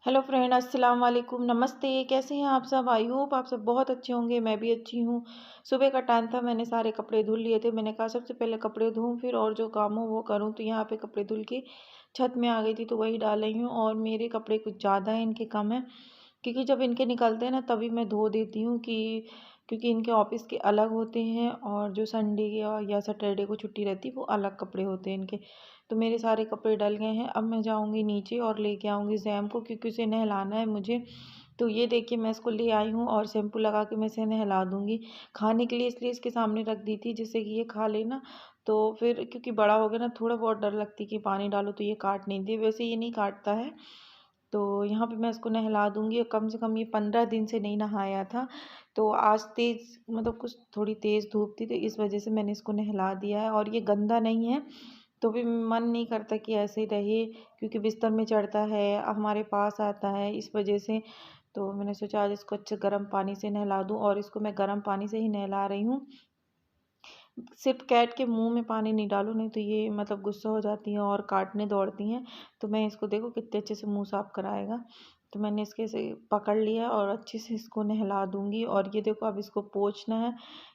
Hello friend, अस्सलाम वालेकुम, नमस्ते। कैसे हैं आप सब? आई होप आप सब बहुत अच्छे होंगे। मैं भी अच्छी हूँ। सुबह का टाइम था, मैंने सारे कपड़े धुल लिए थे। मैंने कहा सबसे पहले कपड़े धोऊं, फिर और जो काम हो वो करूं। तो यहाँ पे कपड़े धुल के छत में आ गई थी, तो वही डाल रही हूँ। और मेरे कपड़े कुछ ज़्यादा हैं, इनके कम है, क्योंकि जब इनके निकलते हैं ना तभी मैं धो देती हूँ कि क्योंकि इनके ऑफिस के अलग होते हैं और जो संडे या सैटरडे को छुट्टी रहती है वो अलग कपड़े होते हैं इनके। तो मेरे सारे कपड़े डल गए हैं। अब मैं जाऊँगी नीचे और लेके आऊँगी जैम को, क्योंकि उसे नहलाना है मुझे। तो ये देखिए, मैं इसको ले आई हूँ और शैम्पू लगा के मैं इसे नहला दूँगी। खाने के लिए इसलिए इसके सामने रख दी थी, जिससे कि ये खा ले ना। तो फिर क्योंकि बड़ा हो गया ना, थोड़ा बहुत डर लगती कि पानी डालो तो ये काट नहीं दे। वैसे ये नहीं काटता है। तो यहाँ पे मैं इसको नहला दूँगी। और कम से कम ये 15 दिन से नहीं नहाया था। तो आज तेज़ मतलब कुछ थोड़ी तेज़ धूप थी, तो इस वजह से मैंने इसको नहला दिया है। और ये गंदा नहीं है, तो भी मन नहीं करता कि ऐसे ही रहे, क्योंकि बिस्तर में चढ़ता है, हमारे पास आता है, इस वजह से। तो मैंने सोचा आज इसको अच्छे गर्म पानी से नहला दूँ, और इसको मैं गर्म पानी से ही नहला रही हूँ। सिर्फ कैट के मुंह में पानी नहीं डालूँ, नहीं तो ये मतलब गुस्सा हो जाती हैं और काटने दौड़ती हैं। तो मैं इसको देखो कितने अच्छे से मुंह साफ कराएगा। तो मैंने इसके से पकड़ लिया और अच्छे से इसको नहला दूंगी। और ये देखो, अब इसको पोंछना है,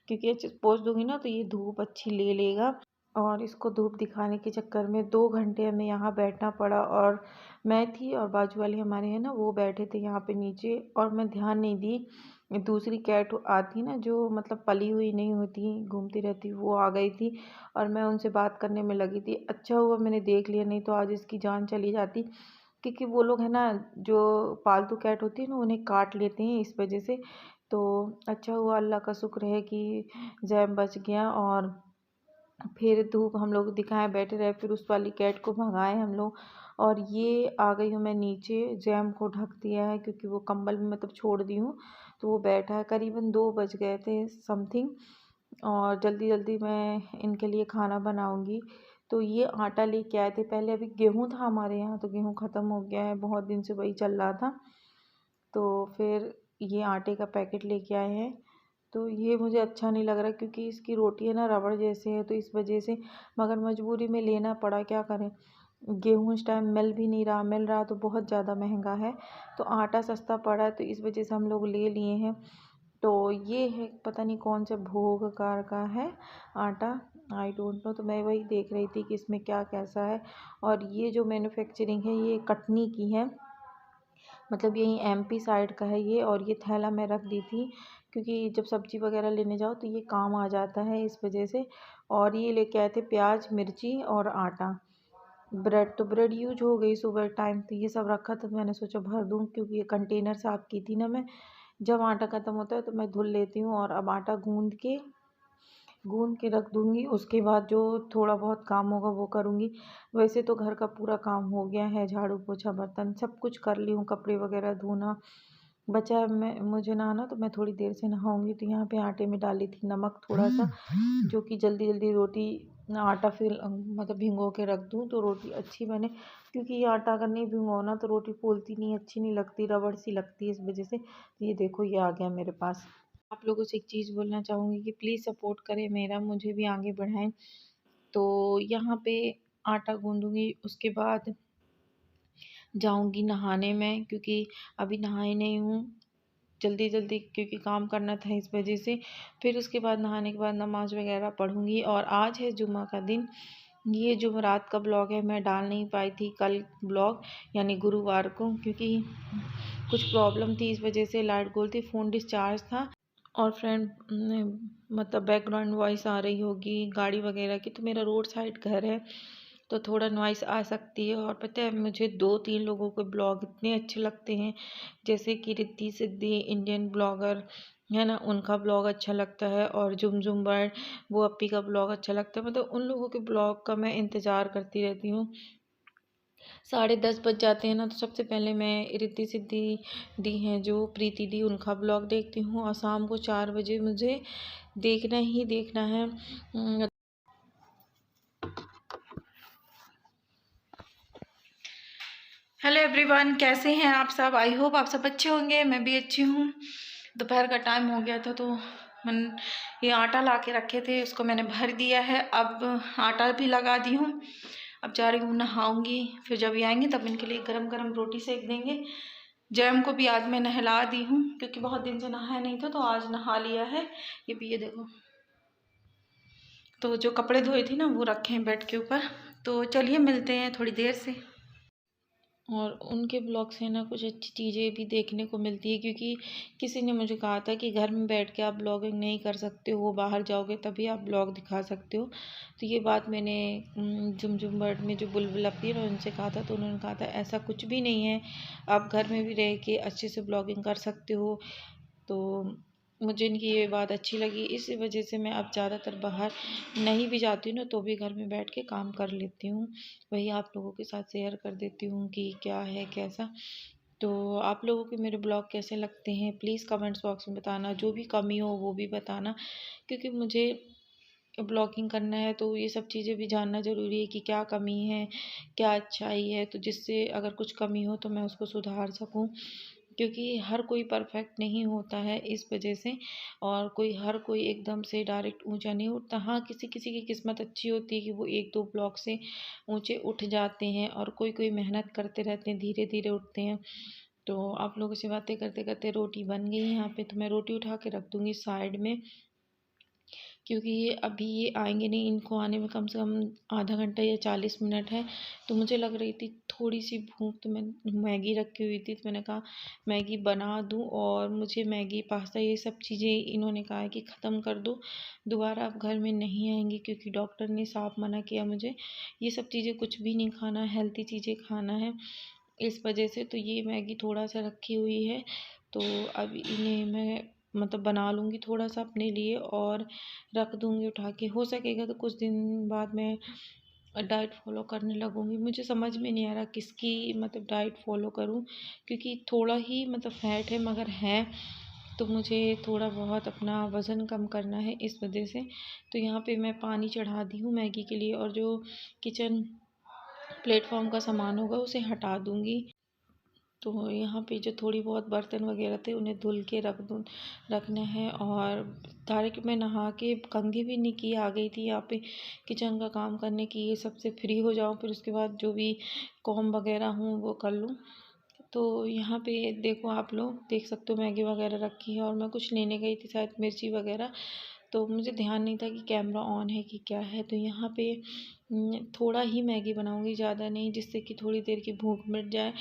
क्योंकि अच्छे से पोंछ दूंगी ना तो ये धूप अच्छी ले लेगा। और इसको धूप दिखाने के चक्कर में 2 घंटे हमें यहाँ बैठना पड़ा। और मैं थी और बाजू वाले हमारे हैं ना, वो बैठे थे यहाँ पे नीचे, और मैं ध्यान नहीं दी। दूसरी कैट आती ना, जो मतलब पली हुई नहीं होती, घूमती रहती, वो आ गई थी। और मैं उनसे बात करने में लगी थी। अच्छा हुआ मैंने देख लिया, नहीं तो आज इसकी जान चली जाती। क्योंकि वो लोग है ना, जो पालतू कैट होती है ना, उन्हें काट लेते हैं इस वजह से। तो अच्छा हुआ, अल्लाह का शुक्र है कि जैम बच गया। और फिर धूप हम लोग दिखाएं बैठे रहे, फिर उस वाली कैट को भगाए हम लोग। और ये आ गई हूँ मैं नीचे, जैम को ढक दिया है, क्योंकि वो कंबल में मतलब छोड़ दी हूँ। तो वो बैठा है। करीबन 2 बज गए थे समथिंग। और जल्दी जल्दी मैं इनके लिए खाना बनाऊंगी। तो ये आटा लेके आए थे पहले। अभी गेहूँ था हमारे यहाँ, तो गेहूँ ख़त्म हो गया है, बहुत दिन से वही चल रहा था। तो फिर ये आटे का पैकेट लेके आए हैं। तो ये मुझे अच्छा नहीं लग रहा, क्योंकि इसकी रोटी है ना रबड़ जैसे है, तो इस वजह से। मगर मजबूरी में लेना पड़ा, क्या करें। गेहूँ इस टाइम मिल भी नहीं रहा, मिल रहा तो बहुत ज़्यादा महंगा है। तो आटा सस्ता पड़ा है, तो इस वजह से हम लोग ले लिए हैं। तो ये है, पता नहीं कौन से भोग कार का है आटा, आई डोंट नो। तो मैं वही देख रही थी कि इसमें क्या कैसा है। और ये जो मैन्युफैक्चरिंग है ये कटनी की है, मतलब यही एमपी साइड का है ये। और ये थैला मैं रख दी थी, क्योंकि जब सब्जी वगैरह लेने जाओ तो ये काम आ जाता है, इस वजह से। और ये लेके आए थे प्याज, मिर्ची और आटा। ब्रेड तो ब्रेड यूज हो गई सुबह टाइम, तो ये सब रखा था, तो मैंने सोचा भर दूँ, क्योंकि ये कंटेनर साफ़ की थी ना मैं। जब आटा ख़त्म होता है तो मैं धुल लेती हूँ। और अब आटा गूंद के रख दूँगी। उसके बाद जो थोड़ा बहुत काम होगा वो करूँगी। वैसे तो घर का पूरा काम हो गया है, झाड़ू पोछा बर्तन सब कुछ कर ली हूँ, कपड़े वगैरह धोना बचा है। मैं मुझे नहाना, तो मैं थोड़ी देर से नहाऊंगी। तो यहाँ पे आटे में डाली थी नमक थोड़ा सा, जो कि जल्दी जल्दी रोटी आटा फिर मतलब भिगो के रख दूँ तो रोटी अच्छी बने। क्योंकि ये आटा अगर नहीं भिगो ना तो रोटी फूलती नहीं, अच्छी नहीं लगती, रबड़ सी लगती है, इस वजह से। ये देखो, ये आ गया मेरे पास। आप लोगों से एक चीज़ बोलना चाहूँगी कि प्लीज़ सपोर्ट करें मेरा, मुझे भी आगे बढ़ाएं। तो यहाँ पे आटा गूंदूंगी, उसके बाद जाऊंगी नहाने में, क्योंकि अभी नहाई नहीं हूँ। जल्दी जल्दी क्योंकि काम करना था, इस वजह से। फिर उसके बाद नहाने के बाद नमाज वगैरह पढ़ूंगी। और आज है जुम्मा का दिन। ये जुमेरात का ब्लॉग है, मैं डाल नहीं पाई थी कल ब्लॉग, यानी गुरुवार को, क्योंकि कुछ प्रॉब्लम थी, इस वजह से। लाइट गोल थी, फ़ोन डिस्चार्ज था। और फ्रेंड मतलब बैकग्राउंड वॉइस आ रही होगी गाड़ी वगैरह की, तो मेरा रोड साइड घर है, तो थोड़ा नॉइस आ सकती है। और पता है, मुझे 2-3 लोगों के ब्लॉग इतने अच्छे लगते हैं, जैसे कि रिद्धि सिद्धि इंडियन ब्लॉगर है ना, उनका ब्लॉग अच्छा लगता है। और जुम बर्ड, वो अपी का ब्लॉग अच्छा लगता है। मतलब उन लोगों के ब्लॉग का मैं इंतज़ार करती रहती हूँ। 10:30 बज जाते हैं ना, तो सबसे पहले मैं रिद्धि सिद्धि दी हैं जो प्रीति दी, उनका ब्लॉग देखती हूँ। और शाम को 4 बजे मुझे देखना ही देखना है। हेलो एवरीवन, कैसे हैं आप सब? आई होप आप सब अच्छे होंगे, मैं भी अच्छी हूँ। दोपहर का टाइम हो गया था, तो मैं ये आटा ला के रखे थे, उसको मैंने भर दिया है। अब आटा भी लगा दी हूँ। अब जा रही हूँ, नहाऊंगी, फिर जब ये आएंगे तब इनके लिए गरम गरम रोटी सेक देंगे। जैम को भी आज मैं नहला दी हूँ क्योंकि बहुत दिन से नहाया नहीं था, तो आज नहा लिया है। ये भी ये देखो, तो जो कपड़े धोए थे ना वो रखे हैं बेड के ऊपर। तो चलिए मिलते हैं थोड़ी देर से। और उनके ब्लॉग से ना कुछ अच्छी चीज़ें भी देखने को मिलती है, क्योंकि किसी ने मुझे कहा था कि घर में बैठ के आप ब्लॉगिंग नहीं कर सकते हो, बाहर जाओगे तभी आप ब्लॉग दिखा सकते हो। तो ये बात मैंने झुमझुम बर्ड में जो बुलबुल अपी है ना उनसे कहा था, तो उन्होंने कहा था ऐसा कुछ भी नहीं है, आप घर में भी रह के अच्छे से ब्लॉगिंग कर सकते हो। तो मुझे इनकी ये बात अच्छी लगी, इस वजह से मैं अब ज़्यादातर बाहर नहीं भी जाती हूँ ना, तो भी घर में बैठ के काम कर लेती हूँ। वही आप लोगों के साथ शेयर कर देती हूँ कि क्या है कैसा। तो आप लोगों के मेरे ब्लॉग कैसे लगते हैं प्लीज़ कमेंट्स बॉक्स में बताना, जो भी कमी हो वो भी बताना, क्योंकि मुझे ब्लॉगिंग करना है तो ये सब चीज़ें भी जानना ज़रूरी है कि क्या कमी है, क्या अच्छाई है, तो जिससे अगर कुछ कमी हो तो मैं उसको सुधार सकूं, क्योंकि हर कोई परफेक्ट नहीं होता है इस वजह से। और हर कोई एकदम से डायरेक्ट ऊंचा नहीं उठता। हाँ, किसी किसी की किस्मत अच्छी होती है कि वो एक दो ब्लॉक से ऊंचे उठ जाते हैं, और कोई कोई मेहनत करते रहते हैं, धीरे धीरे उठते हैं। तो आप लोगों से बातें करते करते रोटी बन गई यहाँ पे, तो मैं रोटी उठा के रख दूँगी साइड में, क्योंकि ये आएंगे नहीं, इनको आने में कम से कम आधा घंटा या 40 मिनट है। तो मुझे लग रही थी थोड़ी सी भूख, तो मैं मैगी रखी हुई थी, तो मैंने कहा मैगी बना दूं। और मुझे मैगी पास्ता ये सब चीज़ें इन्होंने कहा है कि ख़त्म कर दो, दोबारा आप घर में नहीं आएंगे, क्योंकि डॉक्टर ने साफ मना किया मुझे ये सब चीज़ें कुछ भी नहीं खाना, हेल्थी चीज़ें खाना है, इस वजह से। तो ये मैगी थोड़ा सा रखी हुई है, तो अब इन्हें मैं मतलब बना लूँगी थोड़ा सा अपने लिए और रख दूँगी उठा के। हो सकेगा तो कुछ दिन बाद मैं डाइट फॉलो करने लगूँगी। मुझे समझ में नहीं आ रहा किसकी मतलब डाइट फॉलो करूँ, क्योंकि थोड़ा ही मतलब फैट है मगर है, तो मुझे थोड़ा बहुत अपना वज़न कम करना है इस वजह से। तो यहाँ पे मैं पानी चढ़ा दी हूँ मैगी के लिए, और जो किचन प्लेटफॉर्म का सामान होगा उसे हटा दूँगी। तो यहाँ पे जो थोड़ी बहुत बर्तन वगैरह थे उन्हें धुल के रखना है। और डायरेक्ट मैं नहा के कंघी भी नहीं की, आ गई थी यहाँ पे किचन का काम करने की, ये सबसे फ्री हो जाऊँ, फिर उसके बाद जो भी कॉम वगैरह हूँ वो कर लूँ। तो यहाँ पे देखो, आप लोग देख सकते हो मैगी वगैरह रखी है, और मैं कुछ लेने गई थी शायद मिर्ची वगैरह, तो मुझे ध्यान नहीं था कि कैमरा ऑन है कि क्या है। तो यहाँ पे थोड़ा ही मैगी बनाऊंगी, ज़्यादा नहीं, जिससे कि थोड़ी देर की भूख मिट जाए।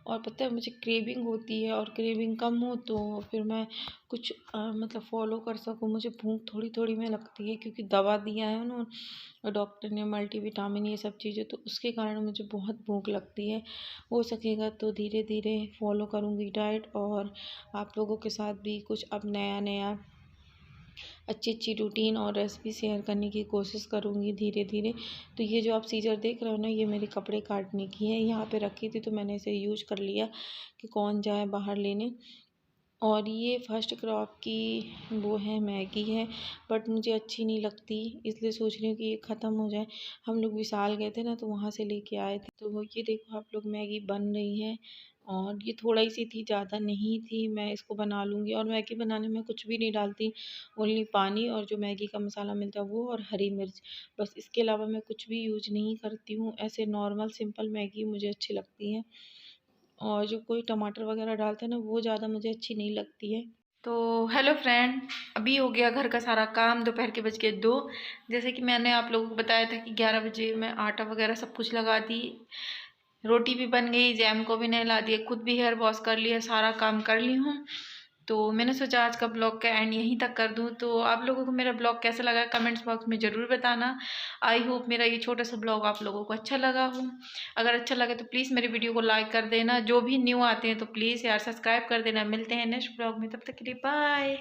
और पता है मुझे क्रेविंग होती है, और क्रेविंग कम हो तो फिर मैं कुछ मतलब फॉलो कर सकूँ। मुझे भूख थोड़ी थोड़ी में लगती है, क्योंकि दवा दिया है ना और डॉक्टर ने मल्टीविटामिन ये सब चीज़ें, तो उसके कारण मुझे बहुत भूख लगती है। हो सकेगा तो धीरे धीरे फॉलो करूँगी डाइट, और आप लोगों के साथ भी कुछ अब नया नया अच्छी अच्छी रूटीन और रेसिपी शेयर करने की कोशिश करूँगी धीरे धीरे। तो ये जो आप सीजर देख रहे हो ना, ये मेरे कपड़े काटने की है, यहाँ पे रखी थी तो मैंने इसे यूज कर लिया कि कौन जाए बाहर लेने। और ये फर्स्ट क्रॉप की वो है मैगी है, बट मुझे अच्छी नहीं लगती, इसलिए सोच रही हूँ कि ये ख़त्म हो जाए। हम लोग विशाल गए थे ना, तो वहाँ से लेके आए थे। तो ये देखो आप लोग, मैगी बन रही है, और ये थोड़ा ही सी थी, ज़्यादा नहीं थी। मैं इसको बना लूँगी, और मैगी बनाने में कुछ भी नहीं डालती, ओनली पानी और जो मैगी का मसाला मिलता है वो, और हरी मिर्च, बस। इसके अलावा मैं कुछ भी यूज नहीं करती हूँ। ऐसे नॉर्मल सिंपल मैगी मुझे अच्छी लगती है, और जो कोई टमाटर वगैरह डालता है ना वो ज़्यादा मुझे अच्छी नहीं लगती है। तो हेलो फ्रेंड, अभी हो गया घर का सारा काम, दोपहर के बज के 2। जैसे कि मैंने आप लोगों को बताया था कि 11 बजे मैं आटा वगैरह सब कुछ लगा दी, रोटी भी बन गई, जैम को भी नहला दिया, खुद भी हेयर वॉश कर लिया, सारा काम कर ली हूँ। तो मैंने सोचा आज का ब्लॉग का एंड यहीं तक कर दूँ। तो आप लोगों को मेरा ब्लॉग कैसा लगा कमेंट्स बॉक्स में ज़रूर बताना। आई होप मेरा ये छोटा सा ब्लॉग आप लोगों को अच्छा लगा हो। अगर अच्छा लगे तो प्लीज़ मेरे वीडियो को लाइक कर देना, जो भी न्यू आते हैं तो प्लीज़ यार सब्सक्राइब कर देना। मिलते हैं नेक्स्ट ब्लॉग में, तब तक के लिए बाय।